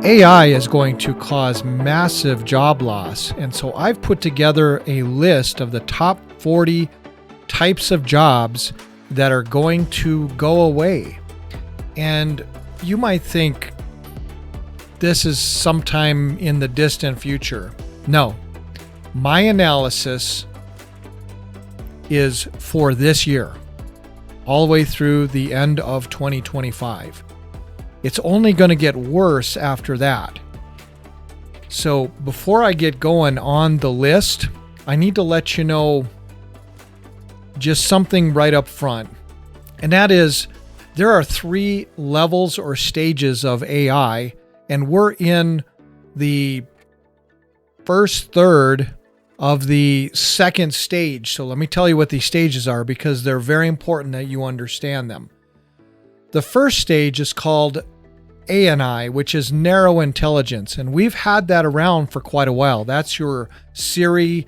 AI is going to cause massive job loss. And so I've put together a list of the top 40 types of jobs that are going to go away. And you might think this is sometime in the distant future. No, my analysis is for this year, all the way through the end of 2025. It's only going to get worse after that. So before I get going on the list, I need to let you know just something right up front. And that is, there are 3 levels or stages of AI, and we're in the first third of the second stage. So let me tell you what these stages are, because they're very important that you understand them. The first stage is called ANI, which is narrow intelligence, and we've had that around for quite a while. That's your Siri.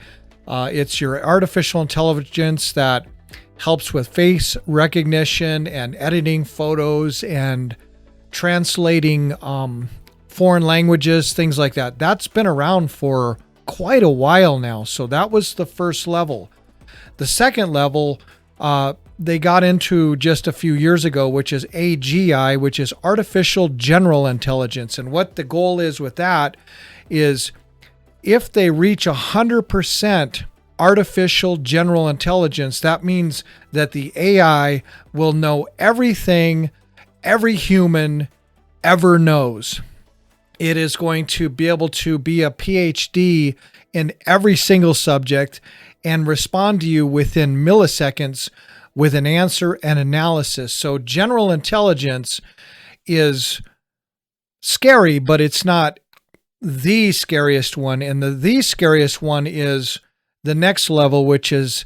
It's your artificial intelligence that helps with face recognition and editing photos and translating foreign languages, things like that. That's been around for quite a while now. So that was the first level. The second level, they got into just a few years ago, which is AGI, which is artificial general intelligence. And what the goal is with that is, if they reach 100% artificial general intelligence, that means that the AI will know everything every human ever knows. It is going to be able to be a PhD in every single subject and respond to you within milliseconds with an answer and analysis. So general intelligence is scary, but it's not the scariest one. And the scariest one is the next level, which is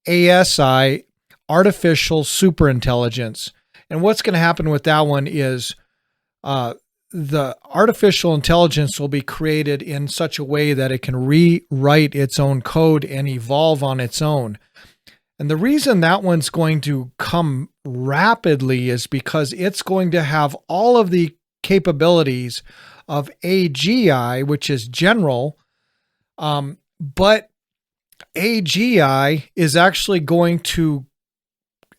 ASI, artificial superintelligence. And what's going to happen with that one is the artificial intelligence will be created in such a way that it can rewrite its own code and evolve on its own. And the reason that one's going to come rapidly is because it's going to have all of the capabilities of AGI, which is general, but AGI is actually going to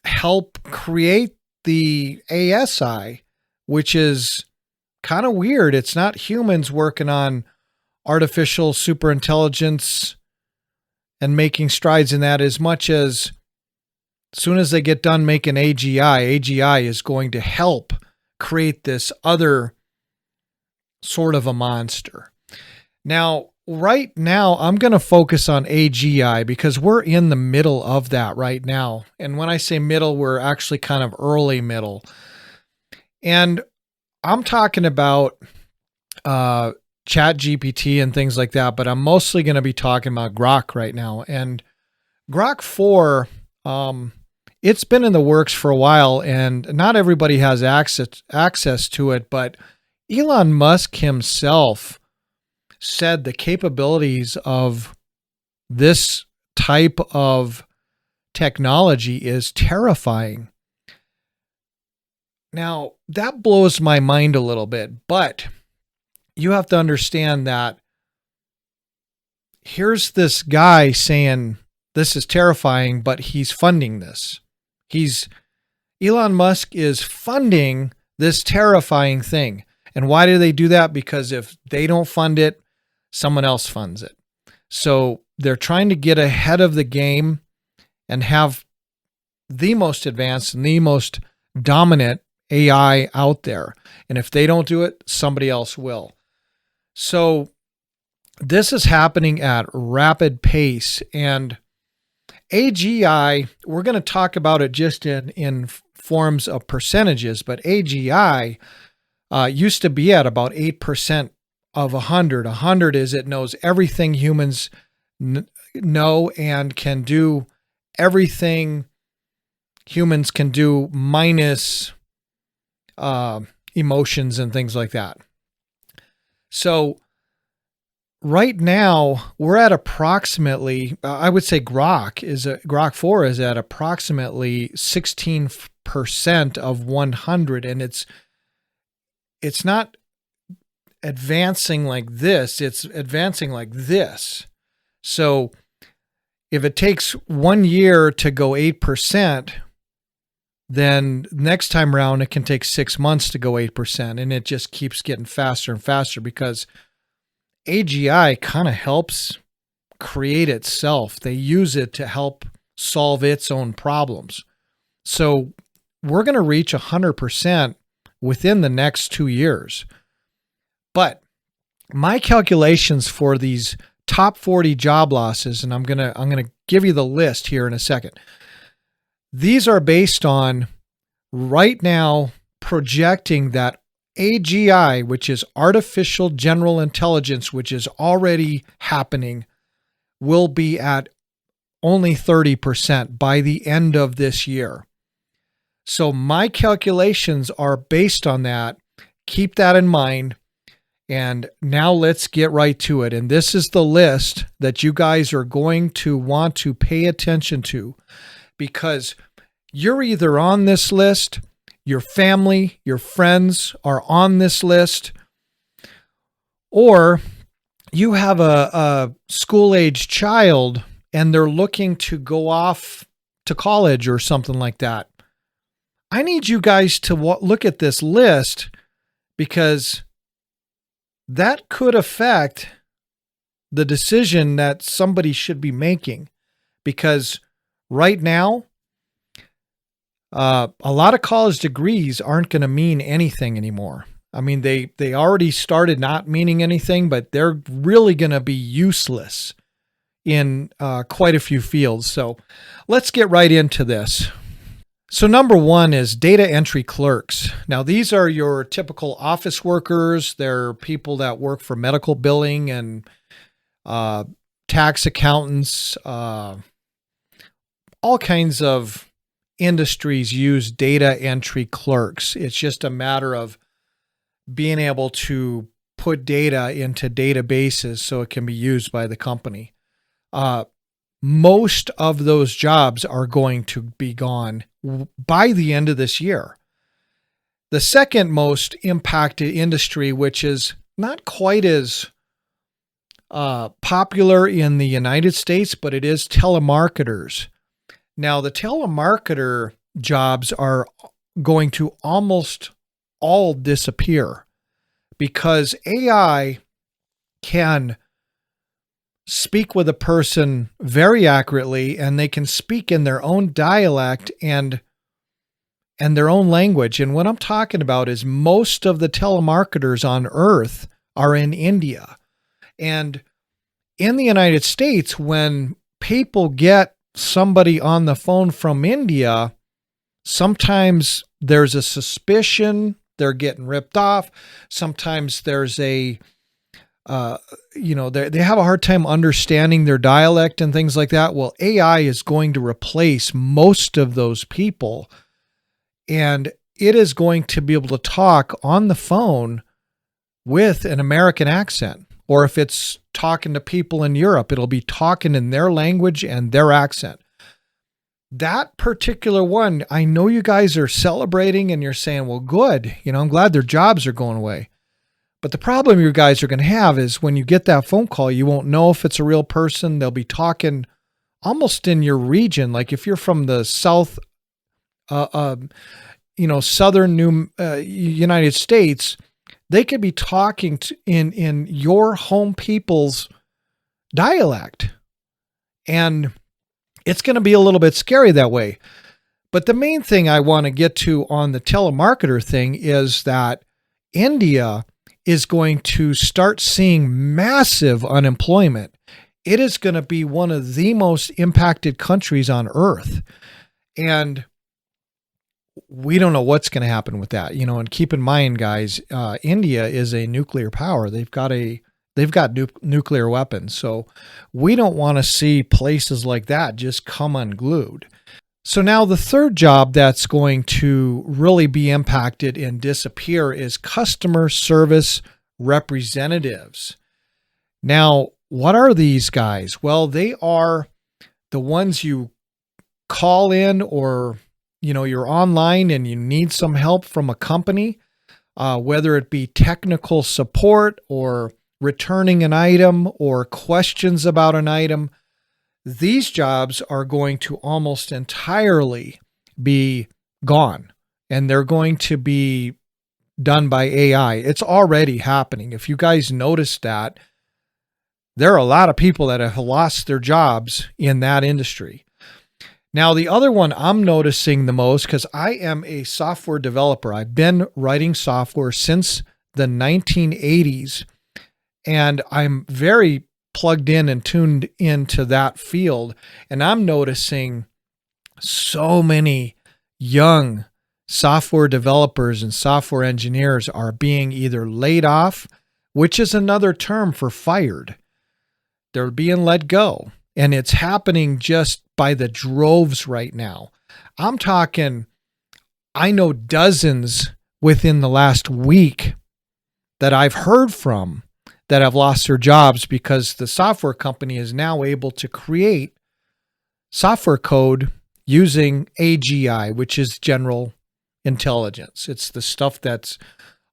help create the ASI, which is kind of weird. It's not humans working on artificial superintelligence and making strides in that as much as soon as they get done making AGI is going to help create this other sort of a monster. Now, right now, I'm going to focus on AGI because we're in the middle of that right now. And when I say middle, we're actually kind of early middle. And I'm talking about Chat GPT and things like that, but I'm mostly going to be talking about Grok right now. And Grok 4, it's been in the works for a while, and not everybody has access to it, but Elon Musk himself said the capabilities of this type of technology is terrifying. Now, that blows my mind a little bit, but you have to understand that here's this guy saying this is terrifying, but he's funding this. Elon Musk is funding this terrifying thing. And why do they do that? Because if they don't fund it, someone else funds it. So they're trying to get ahead of the game and have the most advanced and the most dominant AI out there. And if they don't do it, somebody else will. So this is happening at rapid pace, and AGI, we're going to talk about it just in forms of percentages, but AGI used to be at about 8% of 100. 100 is it knows everything humans know and can do everything humans can do minus emotions and things like that. So right now we're at approximately, I would say Grok 4 is at approximately 16% of 100. And it's not advancing like this, it's advancing like this. So if it takes 1 year to go 8%, then next time around, it can take 6 months to go 8%. And it just keeps getting faster and faster because AGI kind of helps create itself. They use it to help solve its own problems. So we're going to reach 100% within the next 2 years. But my calculations for these top 40 job losses, and I'm going to give you the list here in a second. These are based on right now projecting that AGI, which is artificial general intelligence, which is already happening, will be at only 30% by the end of this year. So my calculations are based on that. Keep that in mind. And now let's get right to it. And this is the list that you guys are going to want to pay attention to, because you're either on this list, your family, your friends are on this list, or you have a school-age child and they're looking to go off to college or something like that. I need you guys to look at this list, because that could affect the decision that somebody should be making. Because right now, a lot of college degrees aren't going to mean anything anymore. I mean, they already started not meaning anything, but they're really going to be useless in quite a few fields. So let's get right into this. So number one is data entry clerks. Now, these are your typical office workers. They're people that work for medical billing and tax accountants. All kinds of industries use data entry clerks. It's just a matter of being able to put data into databases so it can be used by the company. Most of those jobs are going to be gone by the end of this year. The second most impacted industry, which is not quite as popular in the United States, but it is telemarketers. Now, the telemarketer jobs are going to almost all disappear because AI can speak with a person very accurately, and they can speak in their own dialect and their own language. And what I'm talking about is most of the telemarketers on earth are in India. And in the United States, when people get somebody on the phone from India, sometimes there's a suspicion they're getting ripped off. Sometimes there's a they have a hard time understanding their dialect and things like that. Well, AI is going to replace most of those people, and it is going to be able to talk on the phone with an American accent. Or if it's talking to people in Europe, it'll be talking in their language and their accent. That particular one, I know you guys are celebrating and you're saying, well, good, I'm glad their jobs are going away. But the problem you guys are going to have is when you get that phone call, you won't know if it's a real person. They'll be talking almost in your region. Like if you're from the southern United States, they could be talking in your home people's dialect. And it's going to be a little bit scary that way. But the main thing I want to get to on the telemarketer thing is that India is going to start seeing massive unemployment. It is going to be one of the most impacted countries on earth. And we don't know what's going to happen with that, and keep in mind, guys, India is a nuclear power. They've got nuclear weapons. So we don't want to see places like that just come unglued. So now the third job that's going to really be impacted and disappear is customer service representatives. Now, what are these guys? Well, they are the ones you call in, or you're online and you need some help from a company. whether it be technical support or returning an item or questions about an item. These jobs are going to almost entirely be gone, and they're going to be done by AI. It's already happening. If you guys noticed that, there are a lot of people that have lost their jobs in that industry. Now, the other one I'm noticing the most, because I am a software developer. I've been writing software since the 1980s, and I'm very plugged in and tuned into that field. And I'm noticing so many young software developers and software engineers are being either laid off, which is another term for fired. They're being let go. And it's happening just by the droves right now. I'm talking, I know dozens within the last week that I've heard from that have lost their jobs because the software company is now able to create software code using AGI, which is general intelligence. It's the stuff that's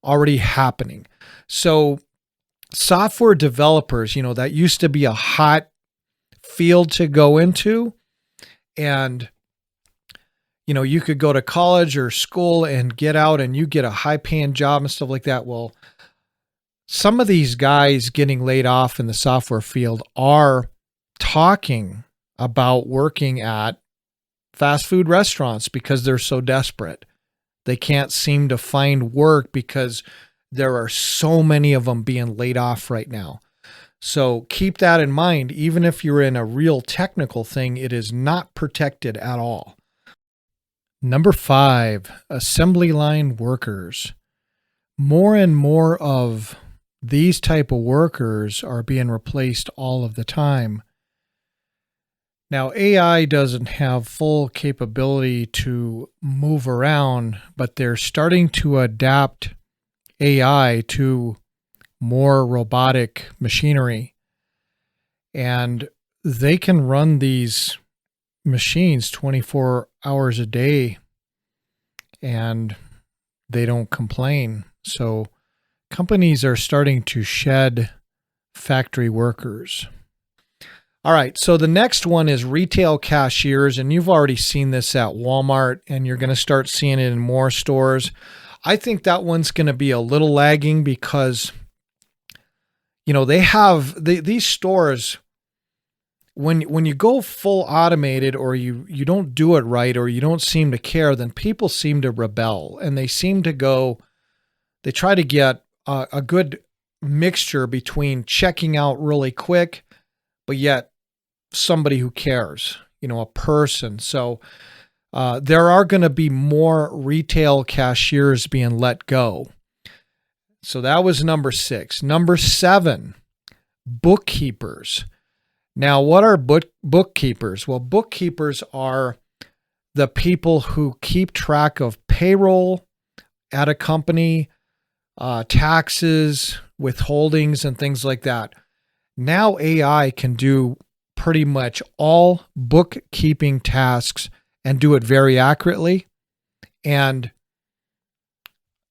already happening. So software developers, that used to be a hot field to go into. And, you could go to college or school and get out and you get a high paying job and stuff like that. Well, some of these guys getting laid off in the software field are talking about working at fast food restaurants because they're so desperate. They can't seem to find work because there are so many of them being laid off right now. So keep that in mind. Even if you're in a real technical thing, it is not protected at all. Number 5, assembly line workers. More and more of these type of workers are being replaced all of the time. Now, AI doesn't have full capability to move around, but they're starting to adapt AI to more robotic machinery. And they can run these machines 24 hours a day and they don't complain. So companies are starting to shed factory workers. All right, so the next one is retail cashiers, and you've already seen this at Walmart, and you're going to start seeing it in more stores. I think that one's going to be a little lagging because, they have these stores. When you go full automated, or you don't do it right, or you don't seem to care, then people seem to rebel, and they try to get a good mixture between checking out really quick, but yet somebody who cares, a person. So there are going to be more retail cashiers being let go. So that was number 6. Number 7, bookkeepers. Now, what are bookkeepers? Well, bookkeepers are the people who keep track of payroll at a company, taxes, withholdings, and things like that. Now AI can do pretty much all bookkeeping tasks and do it very accurately. And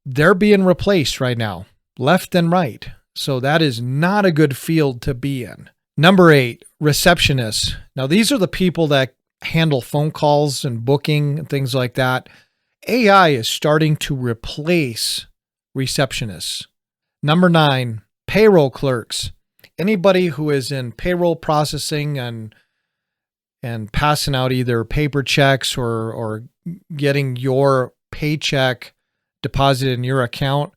they're being replaced right now, left and right. So that is not a good field to be in. Number 8, receptionists. Now, these are the people that handle phone calls and booking and things like that. AI is starting to replace receptionists. Number 9, payroll clerks. Anybody who is in payroll processing and passing out either paper checks or getting your paycheck deposited in your account,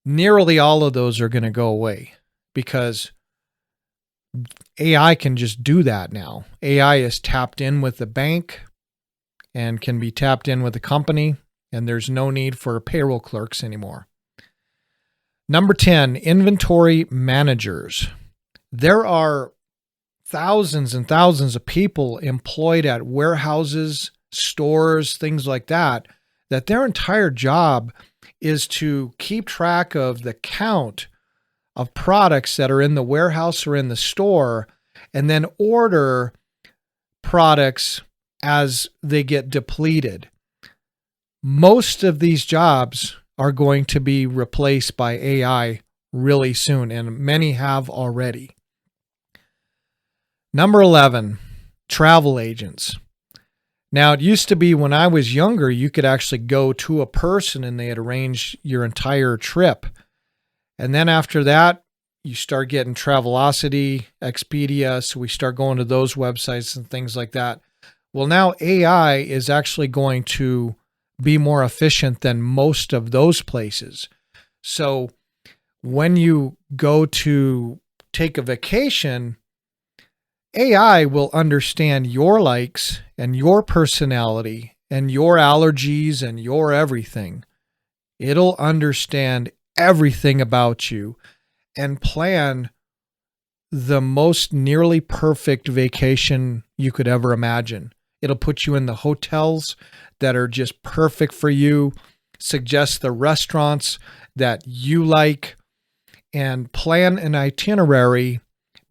nearly all of those are going to go away because AI can just do that now. AI is tapped in with the bank and can be tapped in with the company, and there's no need for payroll clerks anymore. Number 10, inventory managers. There are thousands and thousands of people employed at warehouses, stores, things like that their entire job is to keep track of the count of products that are in the warehouse or in the store, and then order products as they get depleted. Most of these jobs are going to be replaced by AI really soon, and many have already. Number 11, travel agents. Now, it used to be when I was younger, you could actually go to a person and they'd arrange your entire trip. And then after that, you start getting Travelocity, Expedia, so we start going to those websites and things like that. Well, now AI is actually going to be more efficient than most of those places. So when you go to take a vacation, AI will understand your likes and your personality and your allergies and your everything. It'll understand everything about you and plan the most nearly perfect vacation you could ever imagine. It'll put you in the hotels that are just perfect for you, suggest the restaurants that you like, and plan an itinerary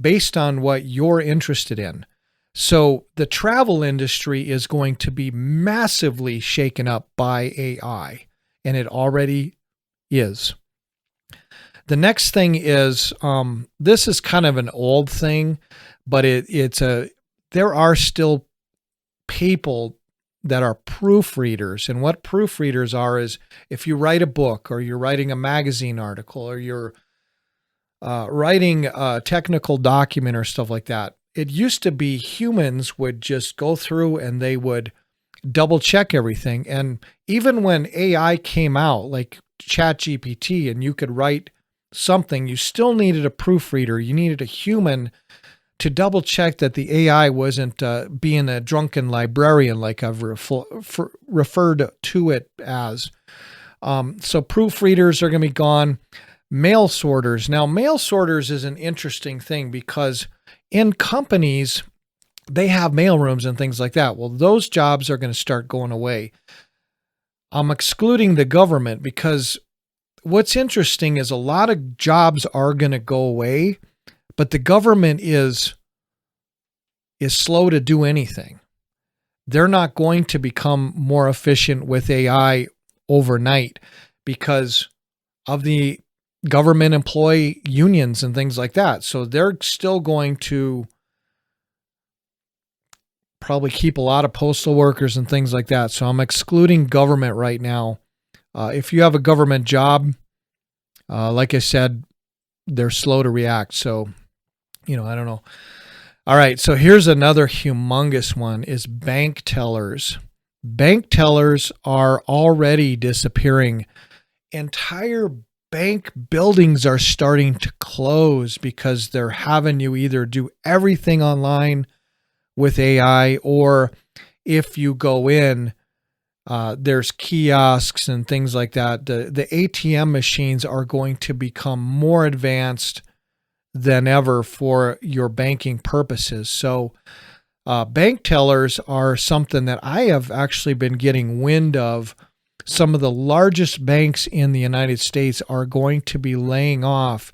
based on what you're interested in. So the travel industry is going to be massively shaken up by AI, and it already is. The next thing is, this is kind of an old thing, but there are still people that are proofreaders. And what proofreaders are is if you write a book or you're writing a magazine article or you're writing a technical document or stuff like that, it used to be humans would just go through and they would double check everything. And even when AI came out, like ChatGPT, and you could write something, you still needed a proofreader. You needed a human to double check that the AI wasn't being a drunken librarian like I've referred to it as. So proofreaders are going to be gone. Mail sorters. Now, mail sorters is an interesting thing because in companies, they have mailrooms and things like that. Well, those jobs are going to start going away. I'm excluding the government because what's interesting is a lot of jobs are going to go away, but the government is slow to do anything. They're not going to become more efficient with AI overnight because of the government employee unions and things like that. So they're still going to probably keep a lot of postal workers and things like that. So I'm excluding government right now. If you have a government job, like I said, they're slow to react. So, I don't know. All right. So here's another humongous one is bank tellers. Bank tellers are already disappearing. Entire bank buildings are starting to close because they're having you either do everything online with AI, or if you go in, there's kiosks and things like that. The ATM machines are going to become more advanced than ever for your banking purposes. So bank tellers are something that I have actually been getting wind of. Some of the largest banks in the United States are going to be laying off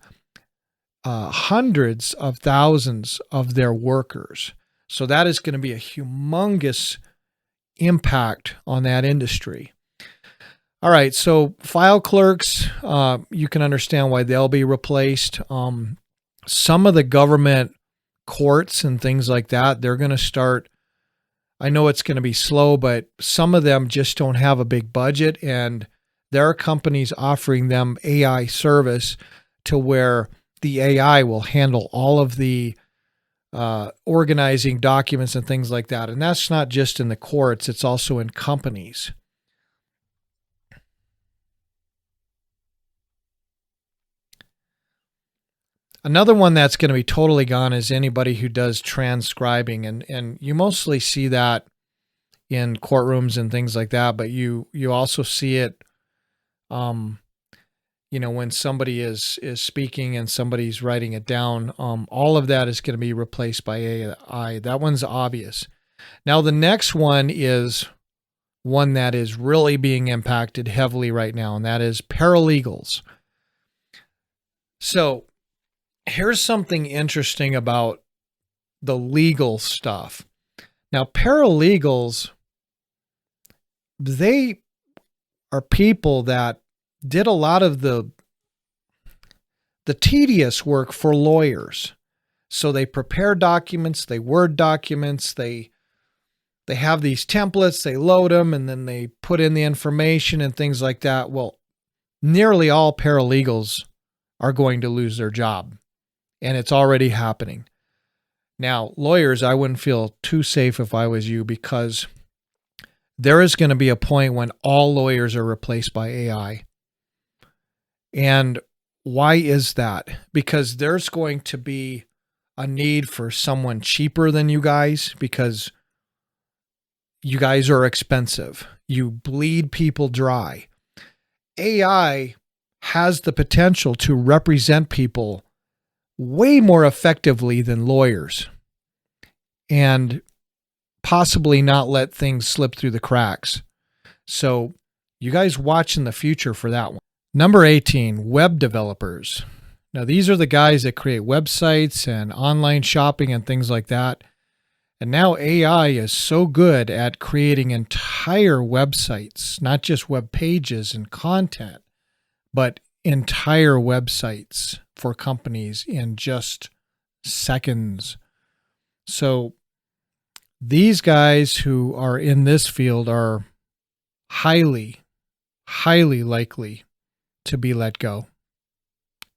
hundreds of thousands of their workers. So that is going to be a humongous impact on that industry. All right, so file clerks, you can understand why they'll be replaced. Some of the government courts and things like that, they're going to start. I know it's going to be slow, but some of them just don't have a big budget, and there are companies offering them AI service to where the AI will handle all of the organizing documents and things like that. And that's not just in the courts, it's also in companies. Another one that's going to be totally gone is anybody who does transcribing. And you mostly see that in courtrooms and things like that, but you also see it, when somebody is speaking and somebody's writing it down. All of that is going to be replaced by AI. That one's obvious. Now, the next one is one that is really being impacted heavily right now, and that is paralegals. So here's something interesting about the legal stuff. Now, paralegals, they are people that did a lot of the tedious work for lawyers. So they prepare documents, they Word documents, they have these templates, they load them, and then they put in the information and things like that. Well, nearly all paralegals are going to lose their job, and it's already happening. Now, lawyers, I wouldn't feel too safe if I was you, because there is going to be a point when all lawyers are replaced by AI. And why is that? Because there's going to be a need for someone cheaper than you guys, because you guys are expensive. You bleed people dry. AI has the potential to represent people way more effectively than lawyers, and possibly not let things slip through the cracks. So you guys watch in the future for that one. Number 18, web developers. Now, these are the guys that create websites and online shopping and things like that. And now AI is so good at creating entire websites, not just web pages and content, but entire websites for companies in just seconds. So these guys who are in this field are highly, highly likely to be let go.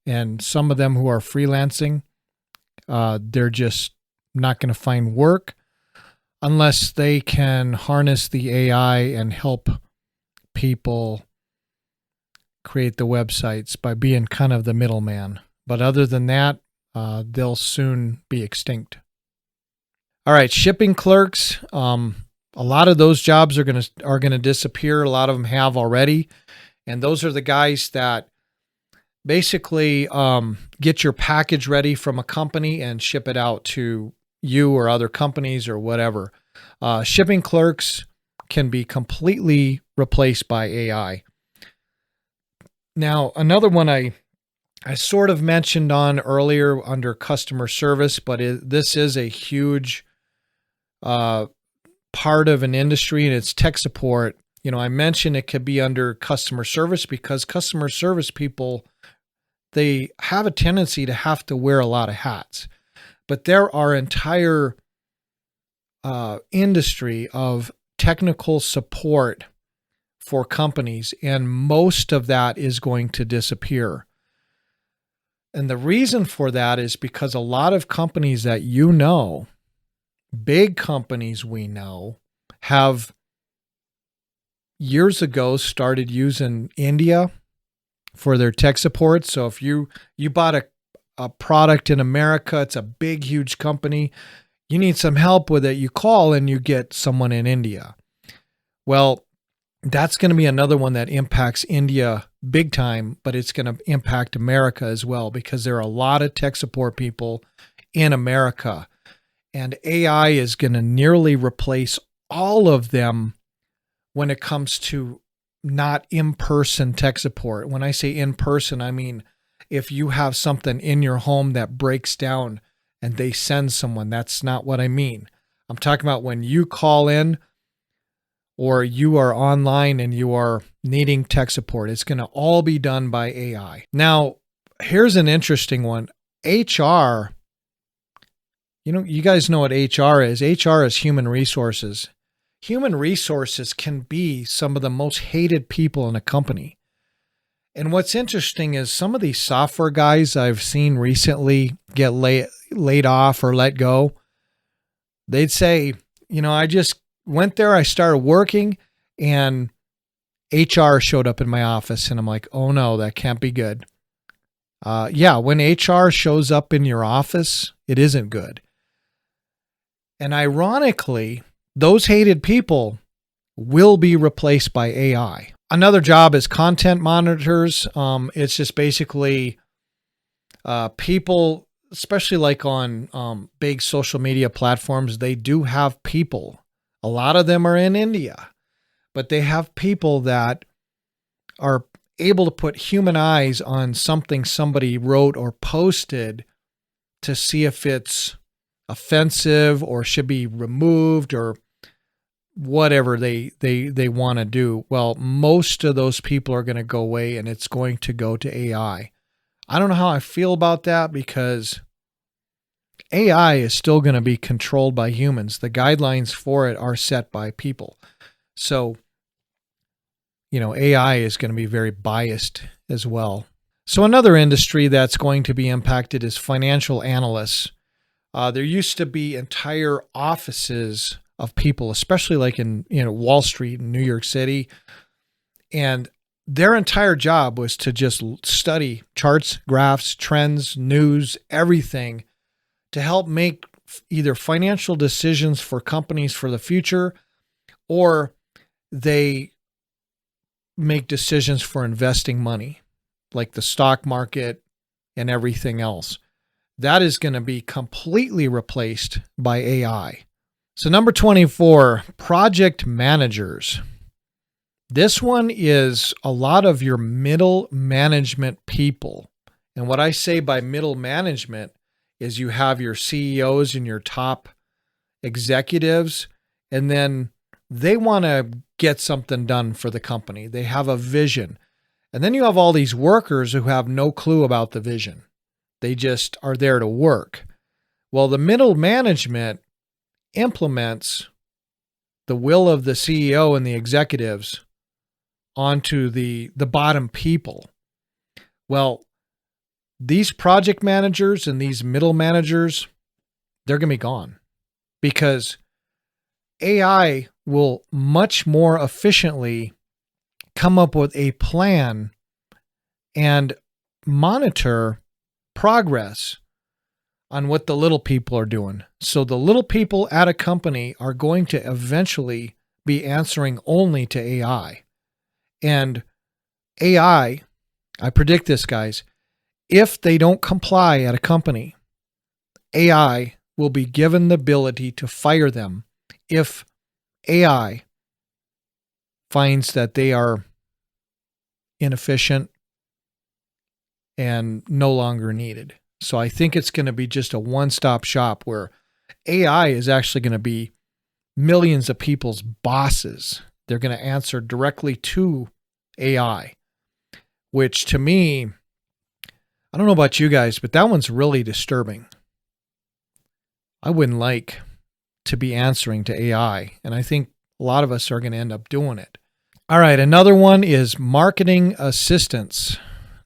And some of them who are freelancing, they're just not going to find work unless they can harness the AI and help people create the websites by being kind of the middleman. But other than that, they'll soon be extinct. All right, shipping clerks. A lot of those jobs are going to disappear. A lot of them have already, and those are the guys that basically get your package ready from a company and ship it out to you or other companies or whatever. Shipping clerks can be completely replaced by AI. Now, another one I sort of mentioned on earlier under customer service, but this is a huge part of an industry, and it's tech support. You know, I mentioned it could be under customer service because customer service people, they have a tendency to have to wear a lot of hats. But there are entire industry of technical support for companies, and most of that is going to disappear. And the reason for that is because a lot of companies that you know, big companies we know, have years ago started using India for their tech support. So if you bought a product in America, it's a big, huge company, you need some help with it, you call and you get someone in India. Well, that's going to be another one that impacts India big time, but it's going to impact America as well, because there are a lot of tech support people in America, and AI is going to nearly replace all of them when it comes to not in-person tech support. When I say in-person, I mean if you have something in your home that breaks down and they send someone, that's not what I mean. I'm talking about when you call in or you are online and you are needing tech support. It's going to all be done by AI. Now, here's an interesting one. HR, you guys know what HR is. HR is human resources. Human resources can be some of the most hated people in a company. And what's interesting is some of these software guys I've seen recently get laid off or let go. They'd say, I just went there, I started working, and HR showed up in my office. And I'm like, oh no, that can't be good. When HR shows up in your office, it isn't good. And ironically, those hated people will be replaced by AI. Another job is content monitors. It's just basically people, especially like on big social media platforms, they do have people. A lot of them are in India, but they have people that are able to put human eyes on something somebody wrote or posted to see if it's offensive or should be removed or whatever they want to do. Well, most of those people are going to go away, and it's going to go to AI. I don't know how I feel about that, because AI is still going to be controlled by humans. The guidelines for it are set by people. So, AI is going to be very biased as well. So another industry that's going to be impacted is financial analysts. There used to be entire offices of people, especially like in Wall Street in New York City, and their entire job was to just study charts, graphs, trends, news, everything, to help make either financial decisions for companies for the future, or they make decisions for investing money, like the stock market and everything else. That is going to be completely replaced by AI. So number 24, project managers. This one is a lot of your middle management people. And what I say by middle management is you have your CEOs and your top executives, and then they want to get something done for the company. They have a vision. And then you have all these workers who have no clue about the vision. They just are there to work. Well, the middle management implements the will of the CEO and the executives onto the bottom people. Well, these project managers and these middle managers, they're going to be gone, because AI will much more efficiently come up with a plan and monitor progress on what the little people are doing. So the little people at a company are going to eventually be answering only to AI. And AI, I predict this, guys, if they don't comply at a company, AI will be given the ability to fire them if AI finds that they are inefficient and no longer needed. So I think it's going to be just a one-stop shop where AI is actually going to be millions of people's bosses. They're going to answer directly to AI, which to me, I don't know about you guys, but that one's really disturbing. I wouldn't like to be answering to AI, and I think a lot of us are going to end up doing it. All right, another one is marketing assistants.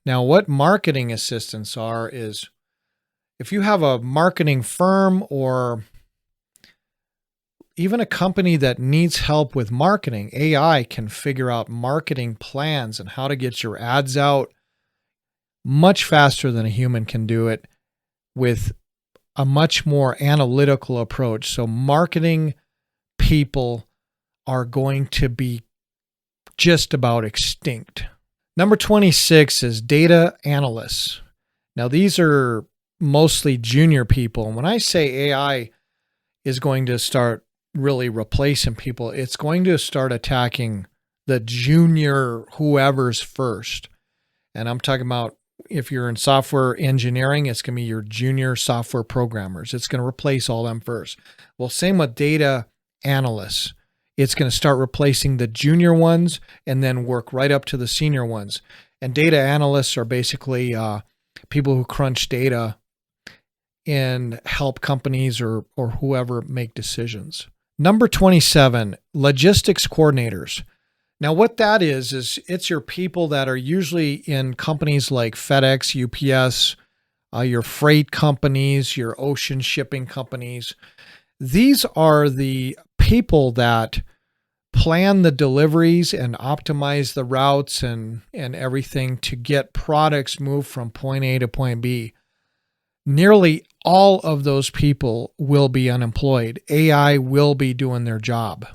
Now, what marketing assistants are is if you have a marketing firm or even a company that needs help with marketing, AI can figure out marketing plans and how to get your ads out much faster than a human can do it, with a much more analytical approach. So marketing people are going to be just about extinct. Number 26 is data analysts. Now, these are mostly junior people. And when I say AI is going to start really replacing people, it's going to start attacking the junior whoever's first. And I'm talking about, if you're in software engineering, it's going to be your junior software programmers. It's going to replace all them first. Well, same with data analysts. It's going to start replacing the junior ones and then work right up to the senior ones. And data analysts are basically people who crunch data and help companies or whoever make decisions. Number 27, logistics coordinators. Now, what that is it's your people that are usually in companies like FedEx, UPS, your freight companies, your ocean shipping companies. These are the people that plan the deliveries and optimize the routes and everything to get products moved from point A to point B. Nearly all of those people will be unemployed. AI will be doing their job.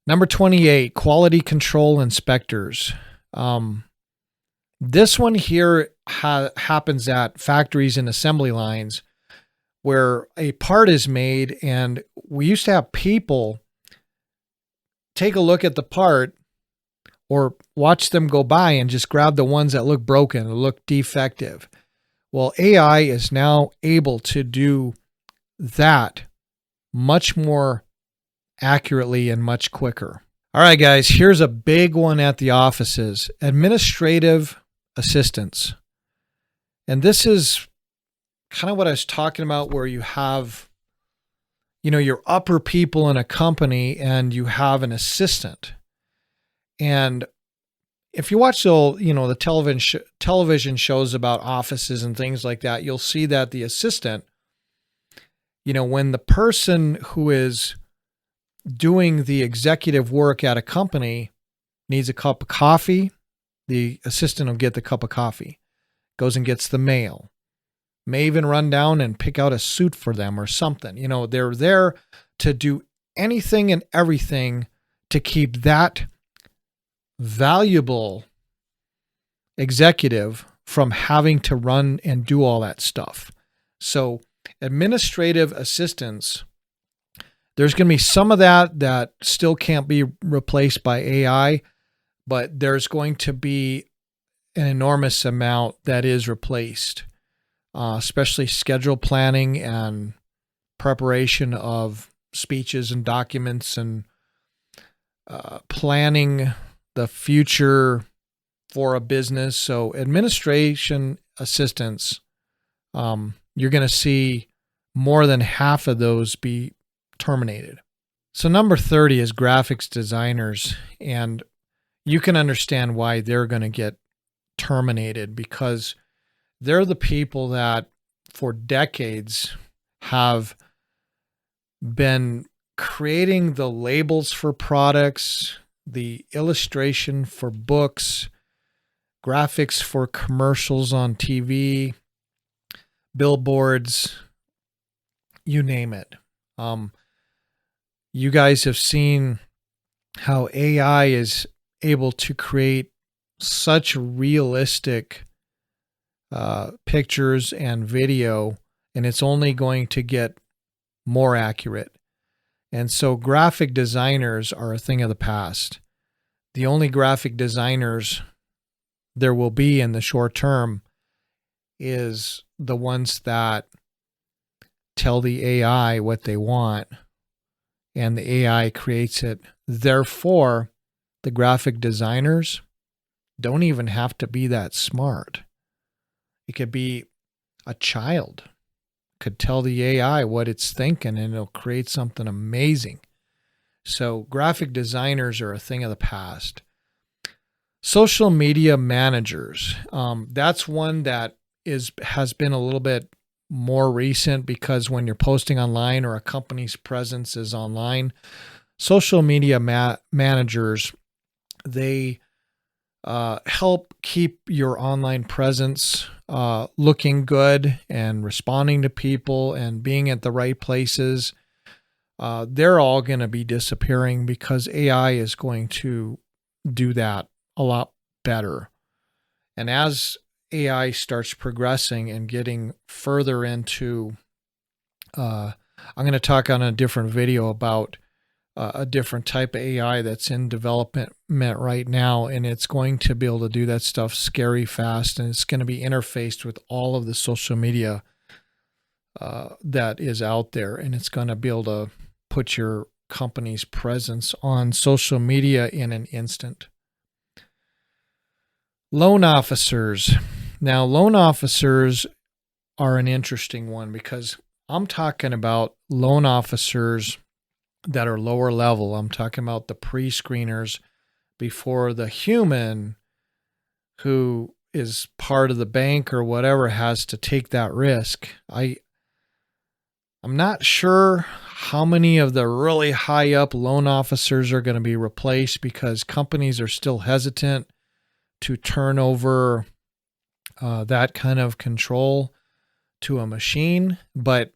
Number 28, quality control inspectors. This one here happens at factories and assembly lines where a part is made, and we used to have people take a look at the part or watch them go by and just grab the ones that look broken or look defective. Well, AI is now able to do that much more accurately and much quicker. All right, guys, here's a big one at the offices: administrative assistants. And this is kind of what I was talking about, where you have, your upper people in a company and you have an assistant. And if you watch the television shows about offices and things like that, you'll see that the assistant, when the person who is doing the executive work at a company needs a cup of coffee, the assistant will get the cup of coffee, goes and gets the mail, may even run down and pick out a suit for them or something. They're there to do anything and everything to keep that valuable executive from having to run and do all that stuff. So administrative assistants, there's going to be some of that still can't be replaced by AI, but there's going to be an enormous amount that is replaced, especially schedule planning and preparation of speeches and documents and planning the future for a business. So administration assistants, you're going to see more than half of those be terminated. So number 30 is graphics designers, and you can understand why they're going to get terminated, because they're the people that for decades have been creating the labels for products, the illustration for books, graphics for commercials on TV, billboards, you name it. You guys have seen how AI is able to create such realistic pictures and video, and it's only going to get more accurate. And so graphic designers are a thing of the past. The only graphic designers there will be in the short term is the ones that tell the AI what they want, and the AI creates it. Therefore, the graphic designers don't even have to be that smart. It could be a child could tell the AI what it's thinking, and it'll create something amazing. So graphic designers are a thing of the past. Social media managers. That's one that has been a little bit more recent, because when you're posting online or a company's presence is online, social media managers, they help keep your online presence looking good and responding to people and being at the right places. They're all going to be disappearing because AI is going to do that a lot better. And as AI starts progressing and getting further into, I'm going to talk on a different video about a different type of AI that's in development right now, and it's going to be able to do that stuff scary fast, and it's going to be interfaced with all of the social media that is out there, and it's going to be able to put your company's presence on social media in an instant. Loan officers. Now, loan officers are an interesting one, because I'm talking about loan officers that are lower level. I'm talking about the pre-screeners before the human who is part of the bank or whatever has to take that risk. I'm not sure how many of the really high up loan officers are going to be replaced, because companies are still hesitant to turn over that kind of control to a machine. But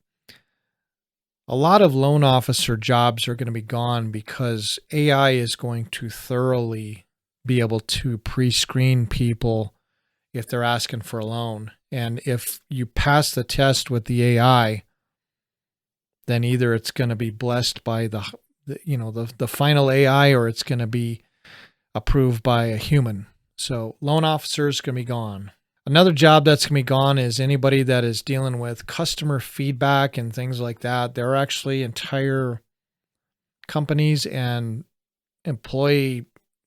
a lot of loan officer jobs are going to be gone, because AI is going to thoroughly be able to pre-screen people if they're asking for a loan. And if you pass the test with the AI, then either it's going to be blessed by the final AI, or it's going to be approved by a human. So loan officers going to be gone. Another job that's going to be gone is anybody that is dealing with customer feedback and things like that. There are actually entire companies and employee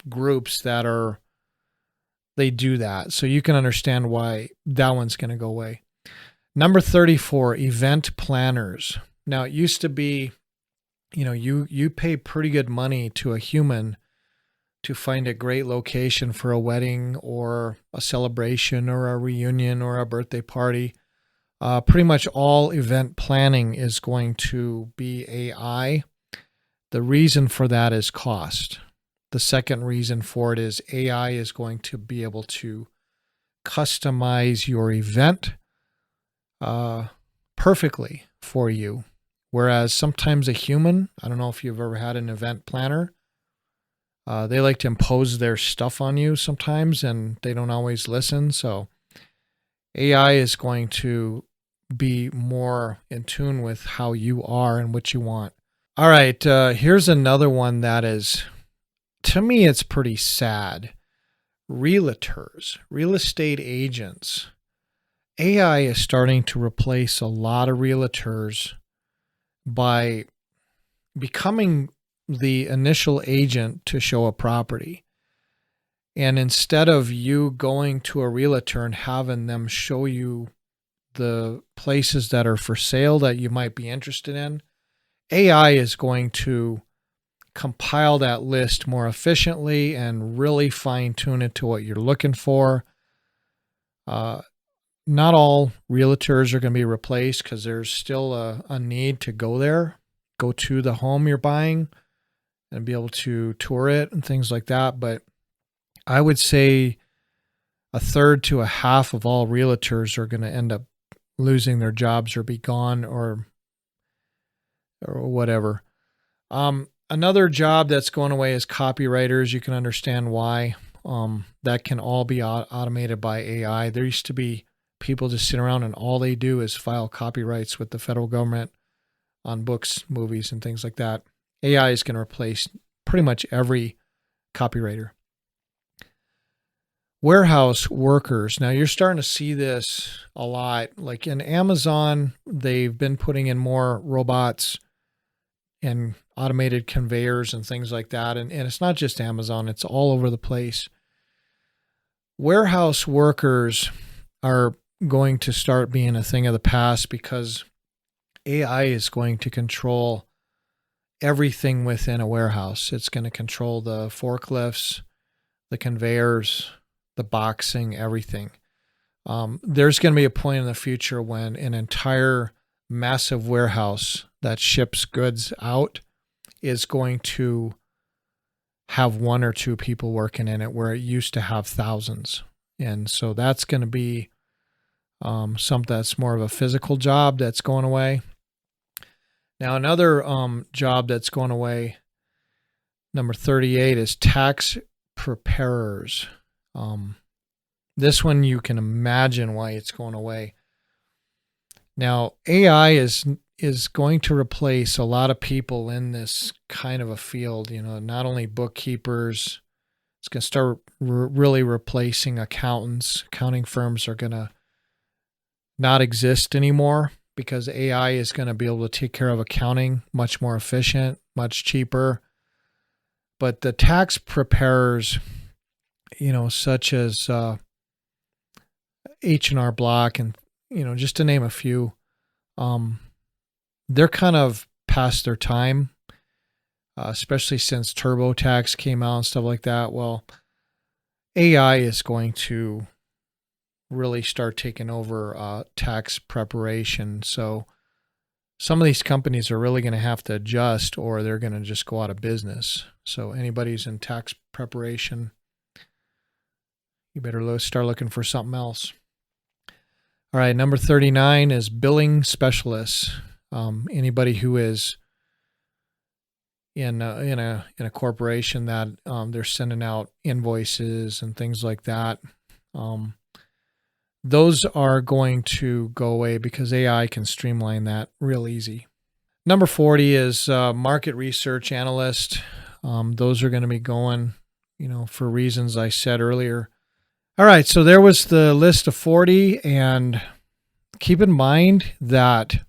groups they do that. So you can understand why that one's going to go away. Number 34, event planners. Now, it used to be, you pay pretty good money to a human to find a great location for a wedding or a celebration or a reunion or a birthday party. Pretty much all event planning is going to be AI. The reason for that is cost. The second reason for it is AI is going to be able to customize your event perfectly for you. Whereas sometimes a human, I don't know if you've ever had an event planner, they like to impose their stuff on you sometimes and they don't always listen. So AI is going to be more in tune with how you are and what you want. All right, here's another one that is, to me, it's pretty sad. Realators, real estate agents. AI is starting to replace a lot of realtors by becoming the initial agent to show a property. And instead of you going to a realtor and having them show you the places that are for sale that you might be interested in, AI is going to compile that list more efficiently and really fine tune it to what you're looking for. Not all realtors are going to be replaced because there's still a need to go to the home you're buying and be able to tour it and things like that. But I would say a third to a half of all realtors are going to end up losing their jobs or be gone or whatever. Another job that's going away is copywriters. You can understand why. That can all be automated by AI. There used to be people just sit around and all they do is file copyrights with the federal government on books, movies, and things like that. AI is going to replace pretty much every copywriter. Warehouse workers. Now you're starting to see this a lot. Like in Amazon, they've been putting in more robots and automated conveyors and things like that. And it's not just Amazon, it's all over the place. Warehouse workers are going to start being a thing of the past because AI is going to control everything within a warehouse. It's going to control the forklifts, the conveyors, the boxing, everything. There's going to be a point in the future when an entire massive warehouse that ships goods out is going to have one or two people working in it where it used to have thousands. And so that's going to be something that's more of a physical job that's going away. Now, another job that's going away, number 38, is tax preparers. This one you can imagine why it's going away. Now, AI is going to replace a lot of people in this kind of a field. Not only bookkeepers, it's going to start really replacing accountants. Accounting firms are going to not exist anymore because AI is going to be able to take care of accounting much more efficient, much cheaper. But the tax preparers, such as H&R Block and, just to name a few, they're kind of past their time, especially since TurboTax came out and stuff like that. Well, AI is going to really start taking over tax preparation. So some of these companies are really going to have to adjust or they're going to just go out of business. So anybody who's in tax preparation, you better start looking for something else. All right, number 39 is billing specialists. Anybody who is in a corporation that they're sending out invoices and things like that. Those are going to go away because AI can streamline that real easy. Number 40 is market research analyst. Those are going to be going, for reasons I said earlier. All right, so there was the list of 40, and keep in mind that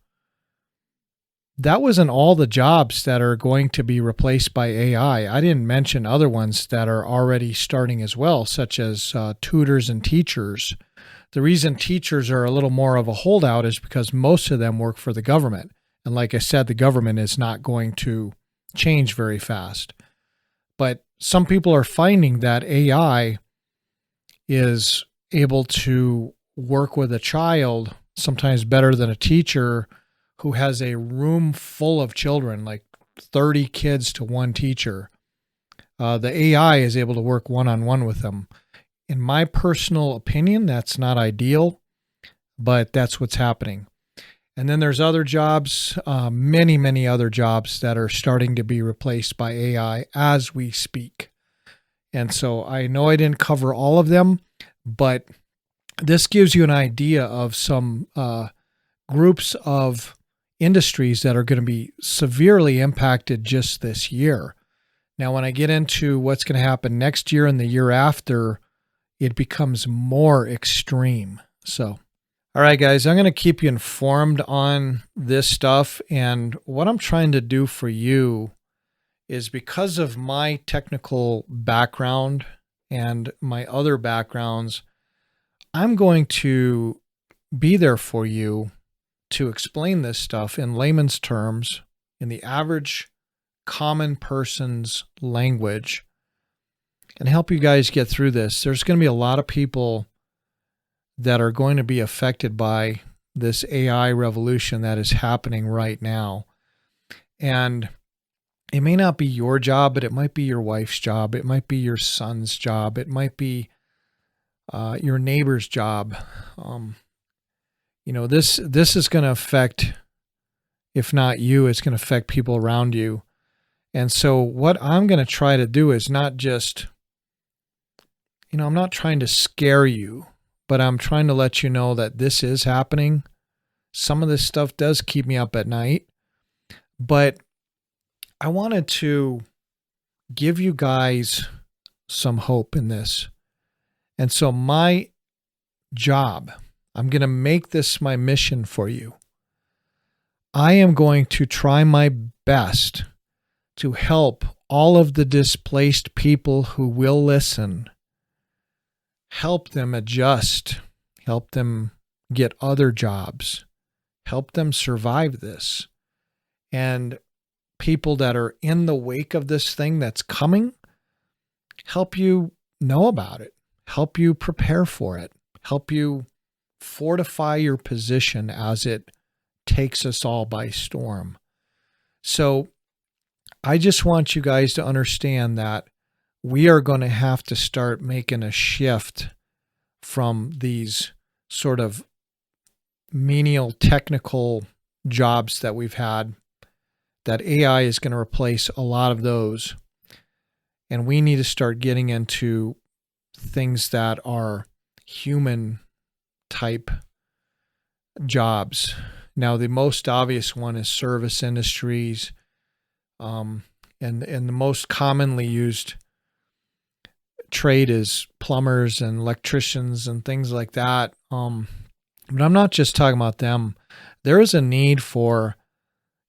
that wasn't all the jobs that are going to be replaced by AI. I didn't mention other ones that are already starting as well, such as tutors and teachers. The reason teachers are a little more of a holdout is because most of them work for the government. And like I said, the government is not going to change very fast. But some people are finding that AI is able to work with a child sometimes better than a teacher who has a room full of children, like 30 kids to one teacher. The AI is able to work one-on-one with them. In my personal opinion, that's not ideal, but that's what's happening. And then there's other jobs, many other jobs that are starting to be replaced by AI as we speak. And so I know I didn't cover all of them, but this gives you an idea of some groups of industries that are going to be severely impacted just this year. Now, when I get into what's going to happen next year and the year after, it becomes more extreme. So, all right, guys, I'm going to keep you informed on this stuff. And what I'm trying to do for you is, because of my technical background and my other backgrounds, I'm going to be there for you to explain this stuff in layman's terms, in the average common person's language, and help you guys get through this. There's going to be a lot of people that are going to be affected by this AI revolution that is happening right now. And it may not be your job, but it might be your wife's job. It might be your son's job. It might be your neighbor's job. This is going to affect, if not you, it's going to affect people around you. And so what I'm going to try to do is not just, I'm not trying to scare you, but I'm trying to let you know that this is happening. Some of this stuff does keep me up at night, but I wanted to give you guys some hope in this. And so my job, I'm going to make this my mission for you. I am going to try my best to help all of the displaced people who will listen, help them adjust, help them get other jobs, help them survive this. And people that are in the wake of this thing that's coming, help you know about it, help you prepare for it, help you fortify your position as it takes us all by storm. So I just want you guys to understand that we are going to have to start making a shift from these sort of menial technical jobs that we've had, that AI is going to replace a lot of those. And we need to start getting into things that are human type jobs. Now, the most obvious one is service industries, and the most commonly used trade is plumbers and electricians and things like that. But I'm not just talking about them. There is a need for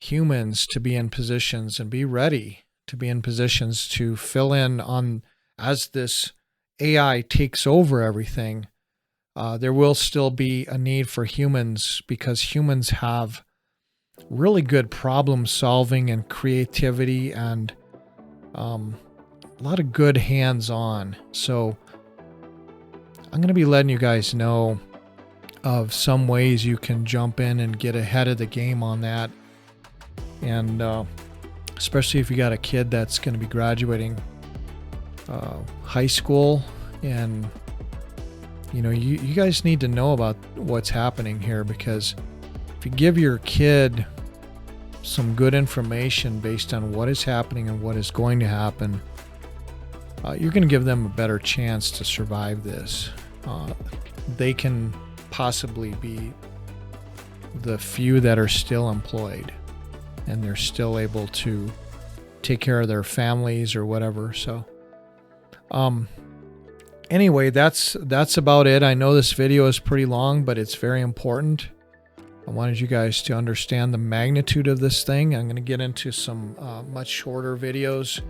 humans to be in positions and be ready to be in positions to fill in on as this AI takes over everything. There will still be a need for humans because humans have really good problem solving and creativity and a lot of good hands-on. So I'm going to be letting you guys know of some ways you can jump in and get ahead of the game on that. And especially if you got a kid that's going to be graduating high school, and you guys need to know about what's happening here, because if you give your kid some good information based on what is happening and what is going to happen, you're going to give them a better chance to survive this. They can possibly be the few that are still employed and they're still able to take care of their families or whatever. So anyway, that's about it. I know this video is pretty long, but it's very important. I wanted you guys to understand the magnitude of this thing. I'm going to get into some much shorter videos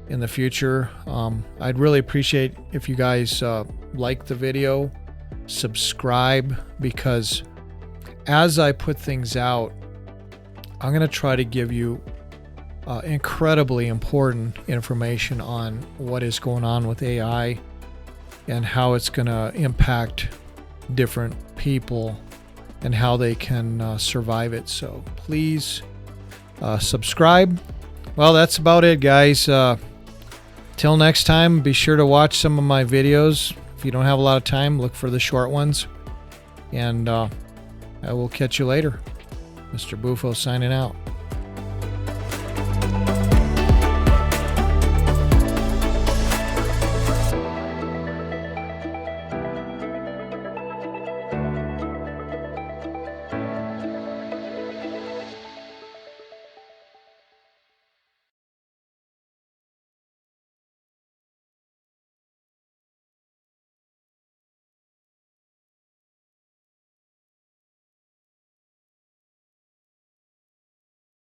in the future. I'd really appreciate if you guys like the video, subscribe, because as I put things out, I'm going to try to give you incredibly important information on what is going on with AI and how it's going to impact different people and how they can survive it. So please subscribe. Well, that's about it, guys. Till next time, be sure to watch some of my videos. If you don't have a lot of time, look for the short ones. And I will catch you later. Mr. Bufo signing out.